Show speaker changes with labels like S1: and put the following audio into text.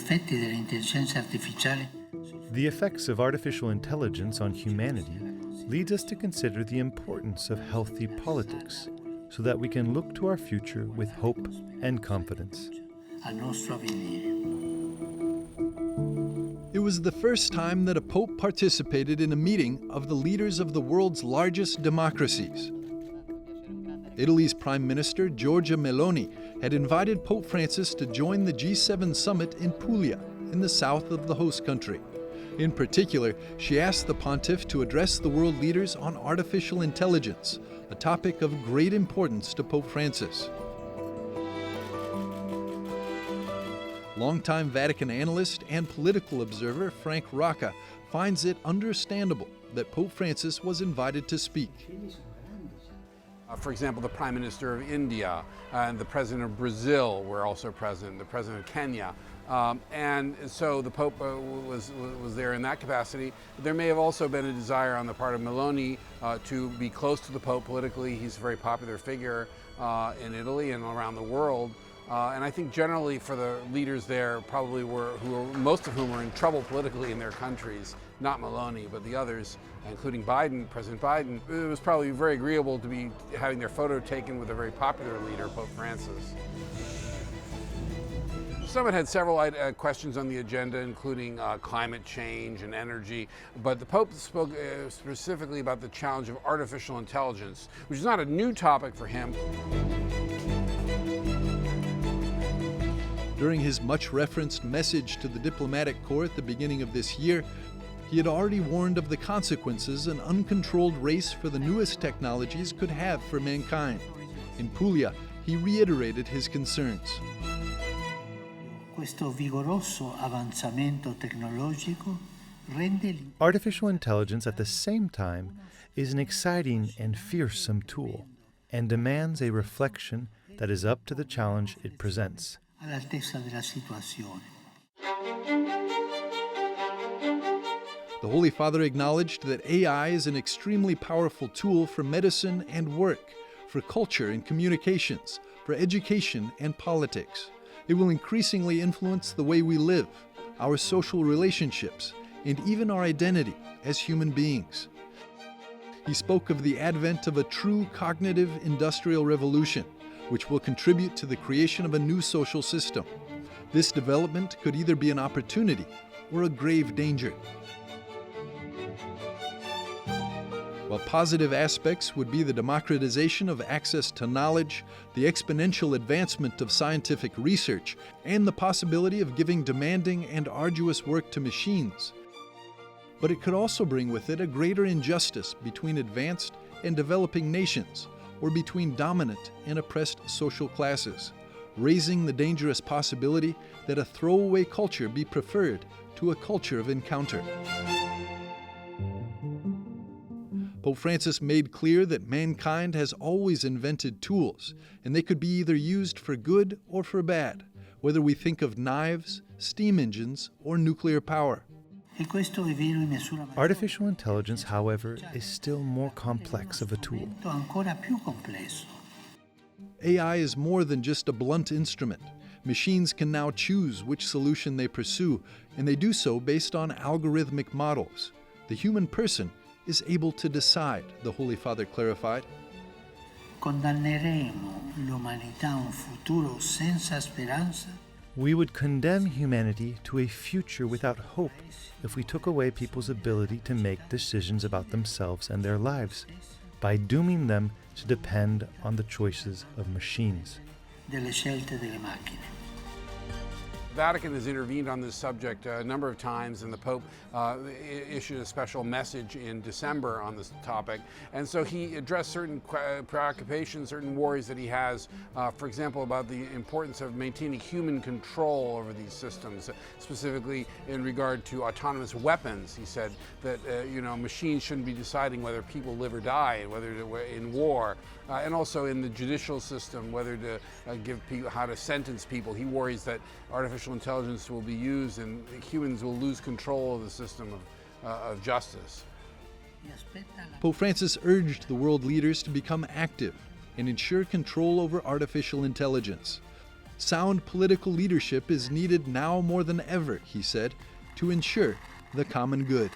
S1: effetti dell'intelligenza artificiale.
S2: The effects of artificial intelligence on humanity leads us to consider the importance of healthy politics so that we can look to our future with hope and confidence.
S1: Al nostro avvenire.
S3: It was the first time that a pope participated in a meeting of the leaders of the world's largest democracies. Italy's Prime Minister, Giorgia Meloni, had invited Pope Francis to join the G7 summit in Puglia, in the south of the host country. In particular, she asked the pontiff to address the world leaders on artificial intelligence, a topic of great importance to Pope Francis. Longtime Vatican analyst and political observer Frank Rocca finds it understandable that Pope Francis was invited to speak.
S4: For example, the Prime Minister of India and the President of Brazil were also present, the President of Kenya. And so the Pope was there in that capacity. There may have also been a desire on the part of Meloni to be close to the Pope politically. He's a very popular figure in Italy and around the world. And I think generally for the leaders there probably most of whom were in trouble politically in their countries, not Meloni, but the others, including Biden, President Biden, it was probably very agreeable to be having their photo taken with a very popular leader, Pope Francis. The summit had several questions on the agenda, including climate change and energy, but the Pope spoke specifically about the challenge of artificial intelligence, which is not a new topic for him.
S3: During his much-referenced message to the diplomatic corps at the beginning of this year, he had already warned of the consequences an uncontrolled race for the newest technologies could have for mankind. In Puglia, he reiterated his concerns.
S1: Questo vigoroso avanzamento tecnologico rende
S2: Artificial intelligence, at the same time, is an exciting and fearsome tool and demands a reflection that is up to the challenge it presents.
S1: all'altezza della situazione.
S3: The Holy Father acknowledged that AI is an extremely powerful tool for medicine and work, for culture and communications, for education and politics. It will increasingly influence the way we live, our social relationships, and even our identity as human beings. He spoke of the advent of a true cognitive industrial revolution, which will contribute to the creation of a new social system. This development could either be an opportunity or a grave danger. While positive aspects would be the democratization of access to knowledge, the exponential advancement of scientific research, and the possibility of giving demanding and arduous work to machines. But it could also bring with it a greater injustice between advanced and developing nations, or between dominant and oppressed social classes, raising the dangerous possibility that a throwaway culture be preferred to a culture of encounter. Pope Francis made clear that mankind has always invented tools, and they could be either used for good or for bad, whether we think of knives, steam engines, or nuclear power.
S2: Artificial intelligence, however, is still more complex of a tool.
S3: AI is more than just a blunt instrument. Machines can now choose which solution they pursue, and they do so based on algorithmic models. The human person is able to decide, the Holy Father clarified.
S2: We would condemn humanity to a future without hope if we took away people's ability to make decisions about themselves and their lives, by dooming them to depend on the choices of machines.
S4: The Vatican has intervened on this subject a number of times, and the Pope issued a special message in December on this topic. And so he addressed certain preoccupations, certain worries that he has, for example, about the importance of maintaining human control over these systems, specifically in regard to autonomous weapons. He said that machines shouldn't be deciding whether people live or die, whether in war, and also in the judicial system, whether to give people, how to sentence people. He worries that artificial intelligence will be used and humans will lose control of the system of justice.
S3: Pope Francis urged the world leaders to become active and ensure control over artificial intelligence. Sound political leadership is needed now more than ever, he said, to ensure the common good.